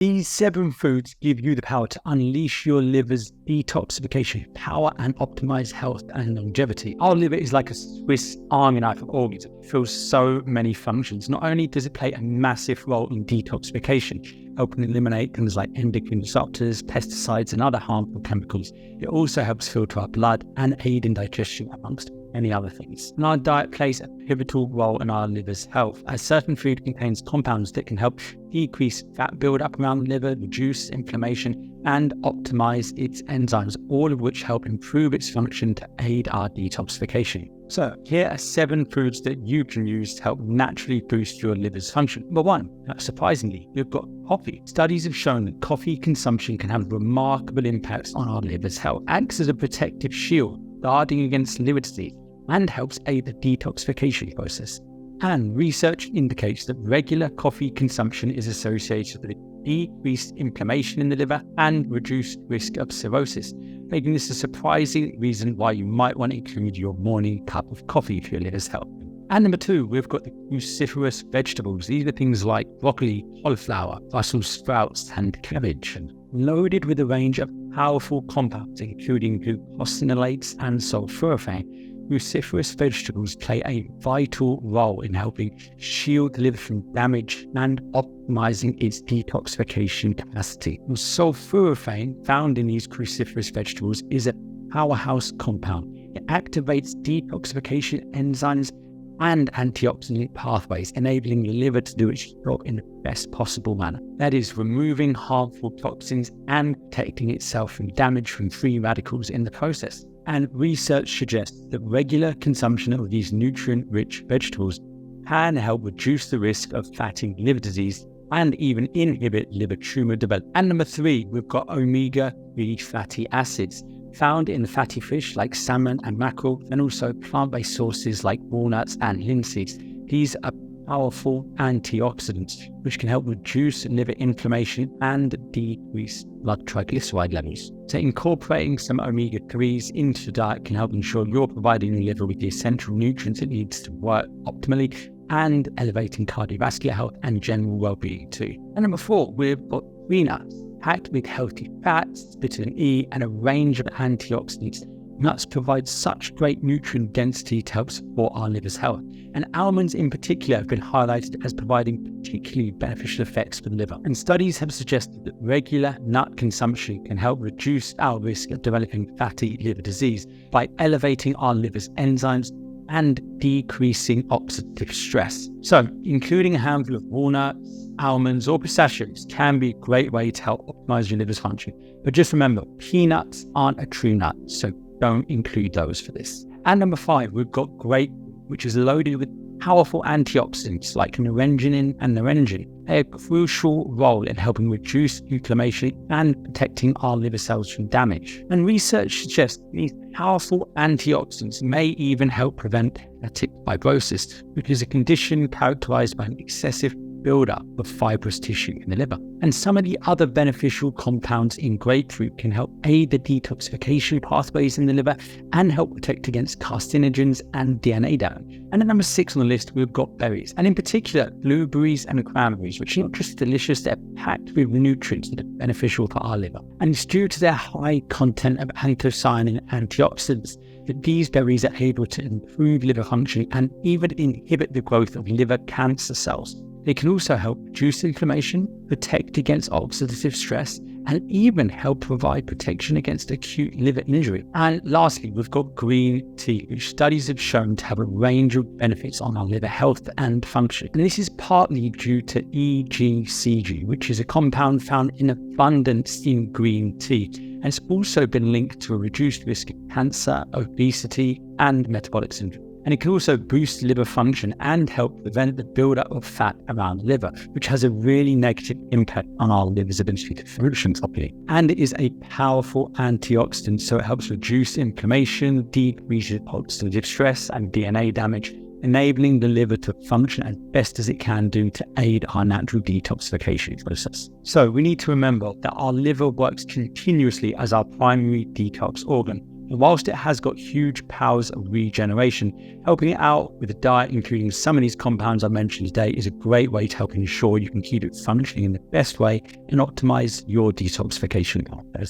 These 7 foods give you the power to unleash your liver's detoxification power and optimize health and longevity. Our liver is like a Swiss army knife of organs. It fulfills so many functions. Not only does it play a massive role in detoxification, helping eliminate things like endocrine disruptors, pesticides, and other harmful chemicals, it also helps filter our blood and aid in digestion, amongst many other things. And our diet plays a pivotal role in our liver's health, as certain food contains compounds that can help decrease fat buildup around the liver, reduce inflammation, and optimize its enzymes, all of which help improve its function to aid our detoxification. So here are 7 foods that you can use to help naturally boost your liver's function. Number 1, not surprisingly, we've got coffee. Studies have shown that coffee consumption can have remarkable impacts on our liver's health, acts as a protective shield, guarding against liver disease, and helps aid the detoxification process. And research indicates that regular coffee consumption is associated with decreased inflammation in the liver and reduced risk of cirrhosis, making this a surprising reason why you might want to include your morning cup of coffee for your liver's health. And number 2, we've got the cruciferous vegetables. These are things like broccoli, cauliflower, Brussels sprouts, and cabbage, and loaded with a range of powerful compounds, including glucosinolates and sulforaphane. Cruciferous vegetables play a vital role in helping shield the liver from damage and optimizing its detoxification capacity. Sulforaphane, found in these cruciferous vegetables, is a powerhouse compound. It activates detoxification enzymes and antioxidant pathways, enabling the liver to do its job in the best possible manner. That is, removing harmful toxins and protecting itself from damage from free radicals in the process. And research suggests that regular consumption of these nutrient-rich vegetables can help reduce the risk of fatty liver disease and even inhibit liver tumor development. And number 3, we've got omega-3 fatty acids, found in fatty fish like salmon and mackerel, and also plant-based sources like walnuts and linseeds. These are powerful antioxidants, which can help reduce liver inflammation and decrease blood triglyceride levels. So incorporating some omega-3s into the diet can help ensure you're providing the liver with the essential nutrients it needs to work optimally, and elevating cardiovascular health and general well-being too. And number 4, we've got tree nuts, packed with healthy fats, vitamin E, and a range of antioxidants. Nuts provide such great nutrient density to help support our liver's health. And almonds in particular have been highlighted as providing particularly beneficial effects for the liver. And studies have suggested that regular nut consumption can help reduce our risk of developing fatty liver disease by elevating our liver's enzymes and decreasing oxidative stress. So, including a handful of walnuts, almonds, or pistachios can be a great way to help optimize your liver's function. But just remember, peanuts aren't a true nut, so don't include those for this. And number 5, we've got grape, which is loaded with powerful antioxidants like naringenin and naringin. They have a crucial role in helping reduce inflammation and protecting our liver cells from damage. And research suggests these powerful antioxidants may even help prevent hepatic fibrosis, which is a condition characterized by an excessive buildup of fibrous tissue in the liver. And some of the other beneficial compounds in grapefruit can help aid the detoxification pathways in the liver and help protect against carcinogens and DNA damage. And at number 6 on the list, we've got berries, and in particular, blueberries and cranberries, which are not just delicious, they're packed with nutrients that are beneficial for our liver. And it's due to their high content of anthocyanin and antioxidants that these berries are able to improve liver function and even inhibit the growth of liver cancer cells. They can also help reduce inflammation, protect against oxidative stress, and even help provide protection against acute liver injury. And lastly, we've got green tea, which studies have shown to have a range of benefits on our liver health and function. And this is partly due to EGCG, which is a compound found in abundance in green tea. And it's also been linked to a reduced risk of cancer, obesity, and metabolic syndrome. And it can also boost liver function and help prevent the buildup of fat around the liver, which has a really negative impact on our liver's ability to function properly. And it is a powerful antioxidant, so it helps reduce inflammation, decreases oxidative stress and DNA damage, enabling the liver to function as best as it can do to aid our natural detoxification process. So we need to remember that our liver works continuously as our primary detox organ, And whilst it has got huge powers of regeneration, helping it out with a diet including some of these compounds I mentioned today is a great way to help ensure you can keep it functioning in the best way and optimize your detoxification process.